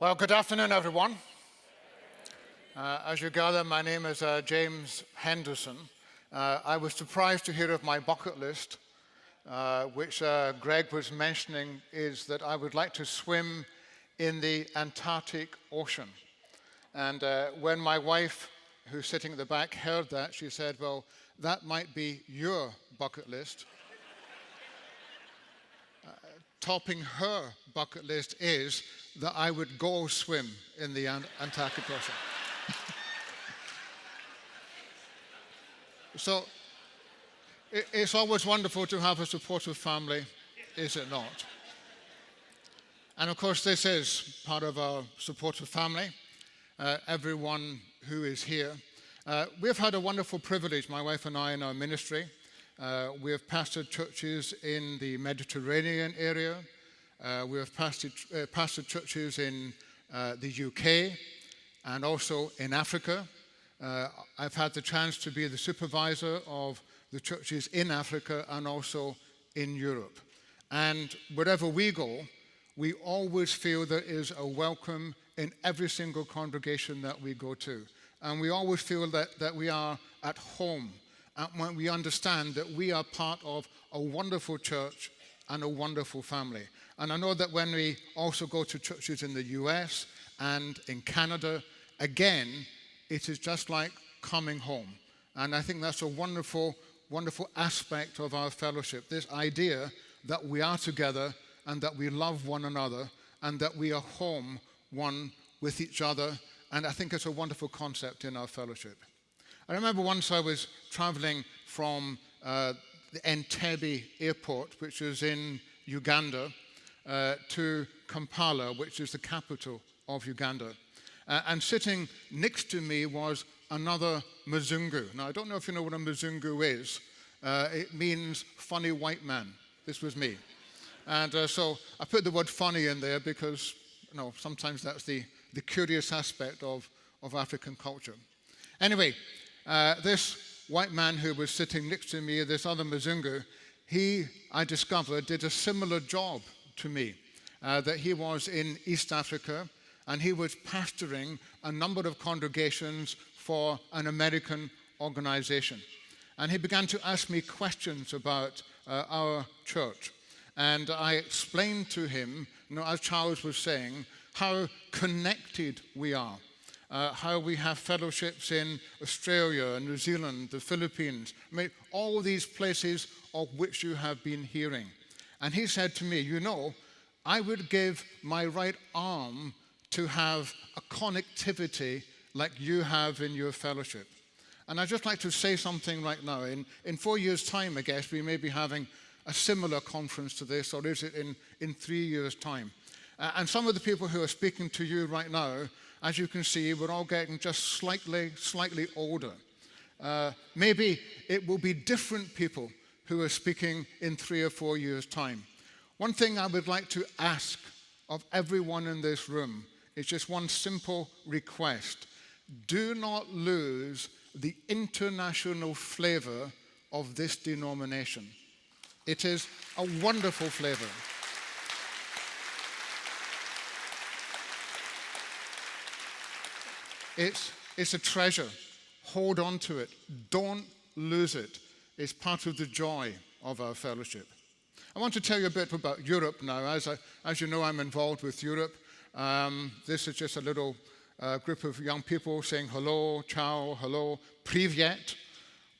Well, good afternoon, everyone. As you gather, my name is James Henderson. I was surprised to hear of my bucket list, which Greg was mentioning, is that I would like to swim in the Antarctic Ocean. And when my wife, who's sitting at the back, heard that, she said, well, that might be your bucket list. Topping her bucket list is that I would go swim in the Antarctic Ocean. So it's always wonderful to have a supportive family, is it not? And of course, this is part of our supportive family, everyone who is here. We've had a wonderful privilege, my wife and I, in our ministry. We have pastored churches in the Mediterranean area. We have pastored churches in the UK and also in Africa. I've had the chance to be the supervisor of the churches in Africa and also in Europe. And wherever we go, we always feel there is a welcome in every single congregation that we go to. And we always feel that we are at home. And when we understand that we are part of a wonderful church and a wonderful family. And I know that when we also go to churches in the US and in Canada, again, it is just like coming home. And I think that's a wonderful, wonderful aspect of our fellowship, this idea that we are together and that we love one another and that we are home one with each other. And I think it's a wonderful concept in our fellowship. I remember once I was traveling from the Entebbe airport, which is in Uganda, to Kampala, which is the capital of Uganda. And sitting next to me was another Mzungu. Now, I don't know if you know what a Mzungu is. It means funny white man. This was me. And so I put the word funny in there because, you know, sometimes that's the curious aspect of African culture. Anyway, this white man who was sitting next to me, this other Mzungu, he, I discovered, did a similar job to me, that he was in East Africa and he was pastoring a number of congregations for an American organization. And he began to ask me questions about our church. And I explained to him, you know, as Charles was saying, how connected we are. How we have fellowships in Australia, New Zealand, the Philippines, I mean, all these places of which you have been hearing. And he said to me, you know, I would give my right arm to have a connectivity like you have in your fellowship. And I'd just like to say something right now. In 4 years' time, I guess, we may be having a similar conference to this, or is it in 3 years' time? And some of the people who are speaking to you right now, as you can see, we're all getting just slightly older. Maybe it will be different people who are speaking in 3 or 4 years' time. One thing I would like to ask of everyone in this room is just one simple request. Do not lose the international flavor of this denomination. It is a wonderful flavor. It's a treasure. Hold on to it. Don't lose it. It's part of the joy of our fellowship. I want to tell you a bit about Europe now. As you know, I'm involved with Europe. This is just a little group of young people saying hello, ciao, hello, privyet,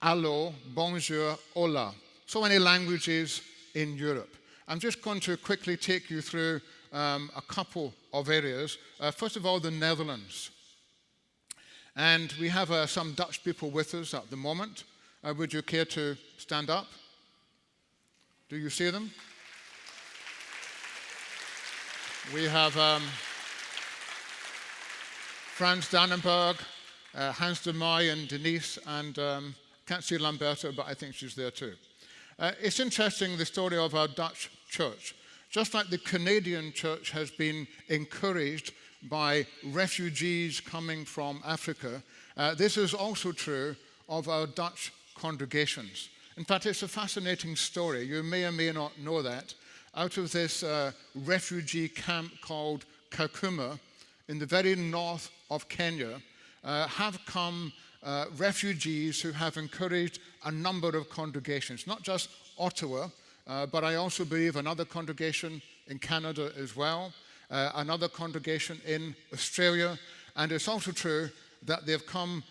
allo, bonjour, hola. So many languages in Europe. I'm just going to quickly take you through a couple of areas. First of all, the Netherlands. And we have some Dutch people with us at the moment. Would you care to stand up? Do you see them? We have Frans Dannenberg, Hans de Meij and Denise, and can't see Lamberta, but I think she's there too. It's interesting, the story of our Dutch church. Just like the Canadian church has been encouraged by refugees coming from Africa, this is also true of our Dutch congregations. In fact, it's a fascinating story. You may or may not know that. Out of this refugee camp called Kakuma, in the very north of Kenya, have come refugees who have encouraged a number of congregations, not just Ottawa, but I also believe another congregation in Canada as well, another congregation in Australia, and it's also true that they've come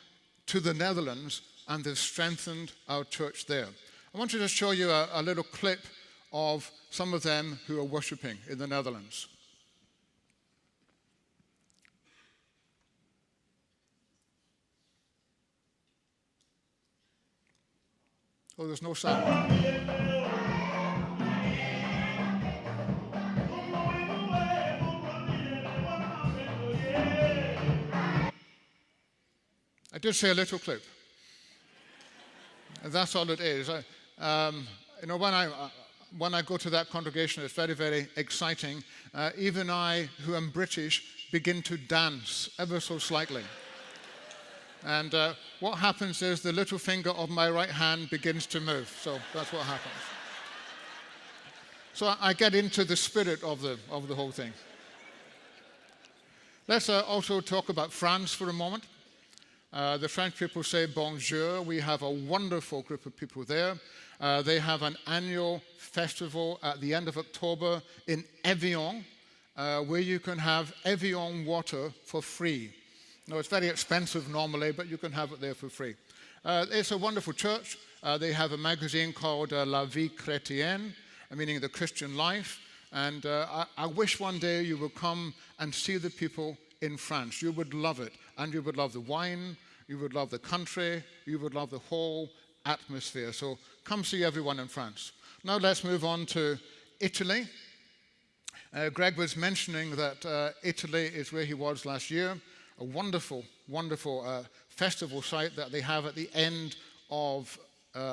to the Netherlands and they've strengthened our church there. I want to just show you a little clip of some of them who are worshiping in the Netherlands. Oh, there's no sound. I did say a little clip. And that's all it is. When I go to that congregation, it's very, very exciting. Even I, who am British, begin to dance ever so slightly. And what happens is the little finger of my right hand begins to move. So that's what happens. So I get into the spirit of the whole thing. Let's also talk about France for a moment. The French people say bonjour. We have a wonderful group of people there. They have an annual festival at the end of October in Evian, where you can have Evian water for free. Now, it's very expensive normally, but you can have it there for free. It's a wonderful church. They have a magazine called La Vie Chrétienne, meaning the Christian life. And I wish one day you would come and see the people in France. You would love it. And you would love the wine, you would love the country, you would love the whole atmosphere. So come see everyone in France. Now let's move on to Italy. Greg was mentioning that Italy is where he was last year. A wonderful, wonderful festival site that they have at the end of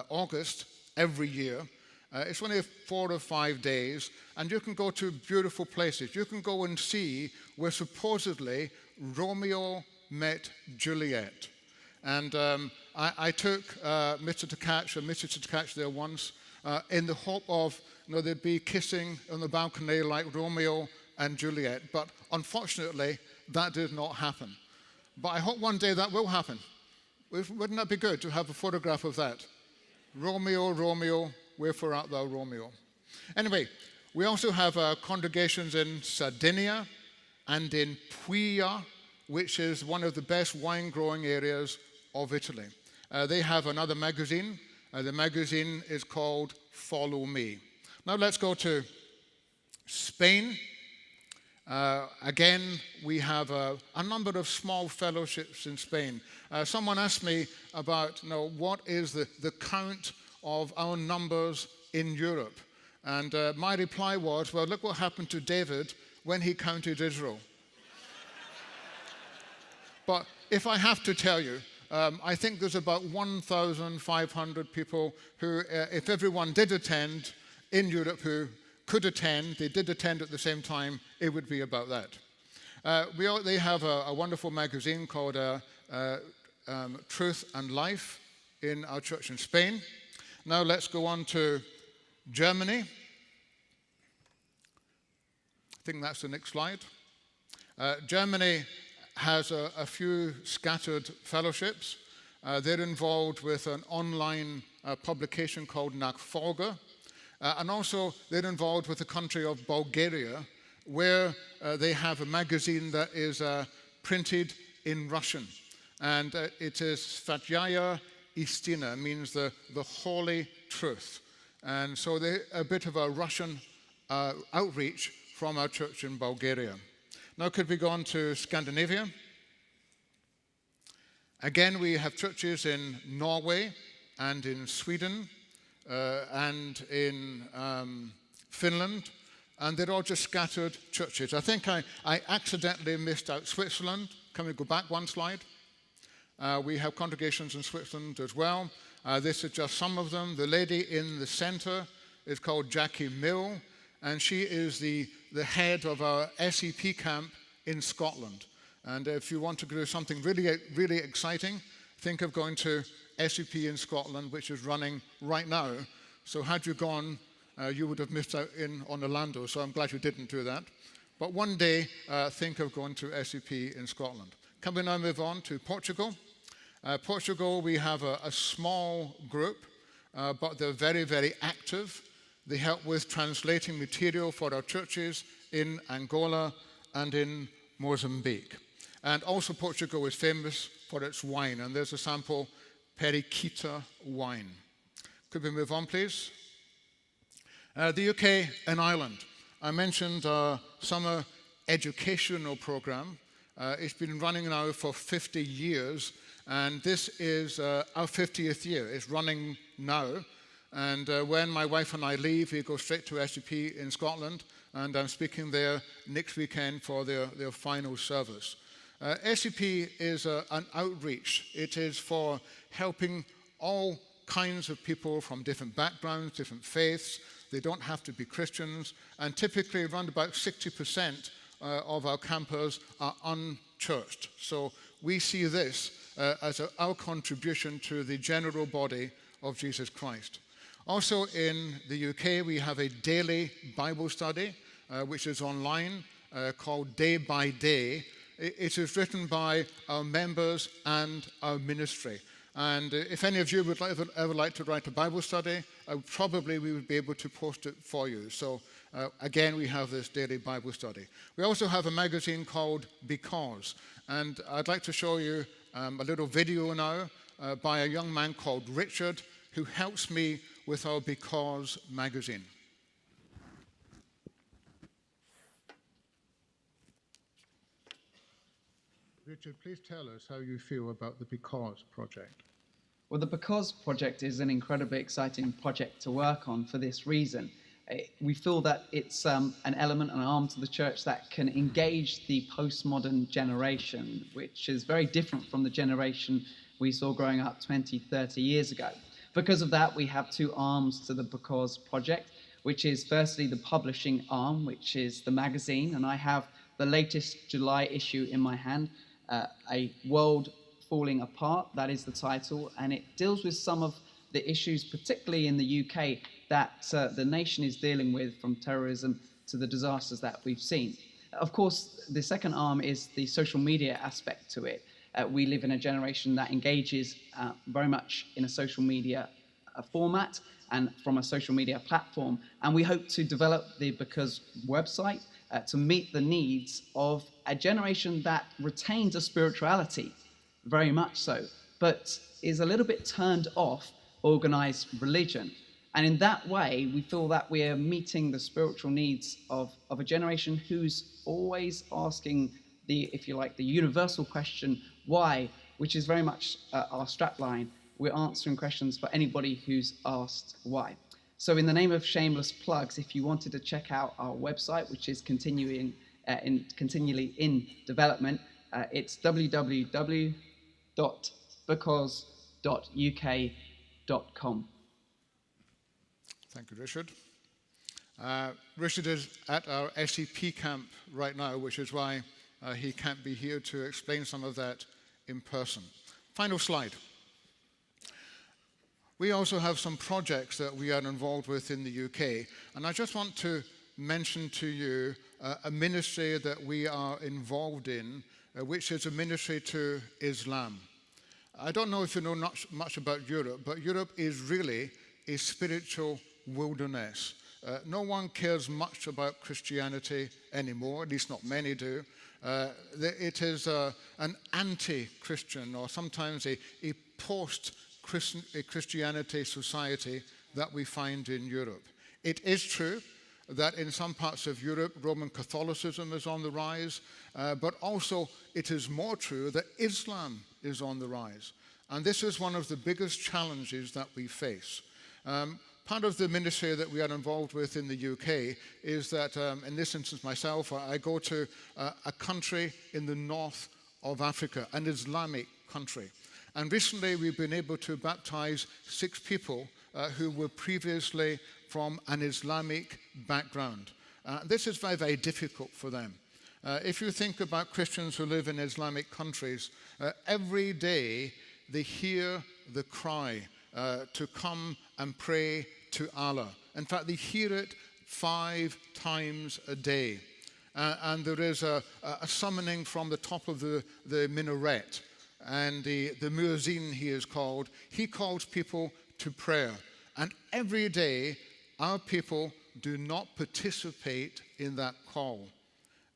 August every year. It's only 4 or 5 days, and you can go to beautiful places. You can go and see where supposedly Romeo met Juliet. And I took Mr. Tkach and Mrs. Tkach there once in the hope of, they'd be kissing on the balcony like Romeo and Juliet. But unfortunately, that did not happen. But I hope one day that will happen. Wouldn't that be good to have a photograph of that? Romeo, Romeo, wherefore art thou, Romeo? Anyway, we also have congregations in Sardinia and in Puglia, which is one of the best wine-growing areas of Italy. They have another magazine. The magazine is called Follow Me. Now let's go to Spain. Again, we have a number of small fellowships in Spain. Someone asked me about, what is the count of our numbers in Europe? And my reply was, well, look what happened to David when he counted Israel. But if I have to tell you, I think there's about 1,500 people who, if everyone did attend in Europe who could attend, they did attend at the same time, it would be about that. They have a wonderful magazine called Truth and Life in our church in Spain. Now let's go on to Germany. I think that's the next slide. Germany has a few scattered fellowships. They're involved with an online publication called Nachfolger. And also, they're involved with the country of Bulgaria, where they have a magazine that is printed in Russian. And it is Svatyaya Istina, means the holy truth. And so they're a bit of a Russian outreach from our church in Bulgaria. Now, could we go on to Scandinavia? Again, we have churches in Norway and in Sweden and in Finland, and they're all just scattered churches. I think I accidentally missed out Switzerland. Can we go back one slide? We have congregations in Switzerland as well. This is just some of them. The lady in the center is called Jackie Mill, and she is the head of our SEP camp in Scotland. And if you want to do something really, really exciting, think of going to SEP in Scotland, which is running right now. So had you gone, you would have missed out on Orlando, so I'm glad you didn't do that. but one day think of going to SEP in Scotland. Can we now move on to Portugal? Portugal, we have a small group, but they're very, very active. They help with translating material for our churches in Angola and in Mozambique. And also Portugal is famous for its wine, and there's a sample Periquita wine. Could we move on, please? The UK and Ireland. I mentioned our summer educational program. It's been running now for 50 years, and this is our 50th year. It's running now, and when my wife and I leave, we go straight to SEP in Scotland, and I'm speaking there next weekend for their final service. SEP is an outreach. It is for helping all kinds of people from different backgrounds, different faiths. They don't have to be Christians, and typically around about 60% of our campers are unchurched. So we see this as our contribution to the general body of Jesus Christ. Also in the UK, we have a daily Bible study, which is online, called Day by Day. It is written by our members and our ministry. And if any of you would ever like to write a Bible study, probably we would be able to post it for you. So again, we have this daily Bible study. We also have a magazine called Because. And I'd like to show you a little video now by a young man called Richard, who helps me with our Because magazine. Richard, please tell us how you feel about the Because project. Well, the Because project is an incredibly exciting project to work on for this reason. We feel that it's an element, an arm to the church that can engage the postmodern generation, which is very different from the generation we saw growing up 20, 30 years ago. Because of that, we have two arms to the Because project, which is firstly the publishing arm, which is the magazine, and I have the latest July issue in my hand, A World Falling Apart, that is the title, and it deals with some of the issues, particularly in the UK, that the nation is dealing with, from terrorism to the disasters that we've seen. Of course, the second arm is the social media aspect to it. We live in a generation that engages very much in a social media format and from a social media platform, and we hope to develop the Because website to meet the needs of a generation that retains a spirituality, very much so, but is a little bit turned off organized religion. And in that way, we feel that we are meeting the spiritual needs of a generation who's always asking the, if you like, the universal question, why, which is very much our strapline. We're answering questions for anybody who's asked why. So in the name of shameless plugs, if you wanted to check out our website, which is continually in development, it's www.because.uk.com. Thank you, Richard. Richard is at our SEP camp right now, which is why he can't be here to explain some of that in person. Final slide. We also have some projects that we are involved with in the UK, and I just want to mention to you a ministry that we are involved in, which is a ministry to Islam. I don't know if you know much about Europe, but Europe is really a spiritual wilderness. No one cares much about Christianity anymore, at least not many do. It is an anti-Christian, or sometimes a post-Christianity society that we find in Europe. It is true that in some parts of Europe, Roman Catholicism is on the rise, but also it is more true that Islam is on the rise. And this is one of the biggest challenges that we face. Part of the ministry that we are involved with in the UK is that, in this instance myself, I go to a country in the north of Africa, an Islamic country. And recently we've been able to baptize 6 people who were previously from an Islamic background. This is very, very difficult for them. If you think about Christians who live in Islamic countries, every day they hear the cry to come and pray to Allah. In fact, they hear it 5 times a day. and there is a summoning from the top of the minaret. And the muezzin, he is called, he calls people to prayer. And every day, our people do not participate in that call.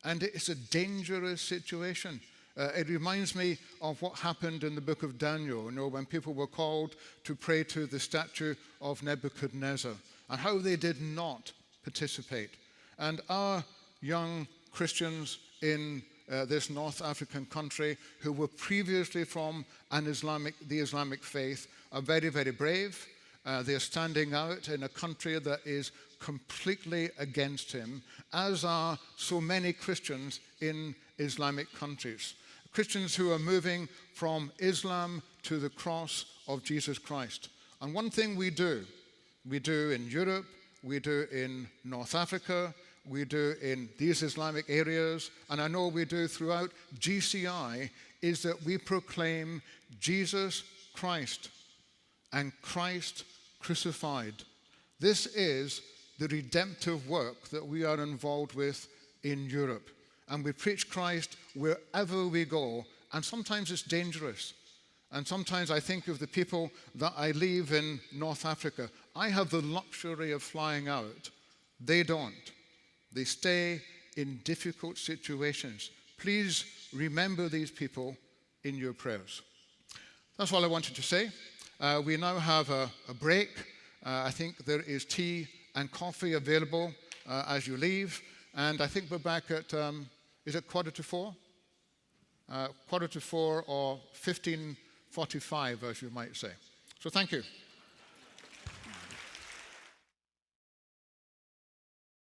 And it's a dangerous situation. It reminds me of what happened in the book of Daniel, when people were called to pray to the statue of Nebuchadnezzar, and how they did not participate. And our young Christians in this North African country who were previously from the Islamic faith are very, very brave. They're standing out in a country that is completely against him, as are so many Christians in Islamic countries. Christians who are moving from Islam to the cross of Jesus Christ. And one thing we do in Europe, we do in North Africa, we do in these Islamic areas, and I know we do throughout GCI, is that we proclaim Jesus Christ and Christ crucified. This is the redemptive work that we are involved with in Europe. And we preach Christ wherever we go, and sometimes it's dangerous. And sometimes I think of the people that I leave in North Africa. I have the luxury of flying out. They don't. They stay in difficult situations. Please remember these people in your prayers. That's all I wanted to say. We now have a break. I think there is tea and coffee available as you leave. And I think we're back at, is it 4:45? 4:45 or 15:45, as you might say. So thank you.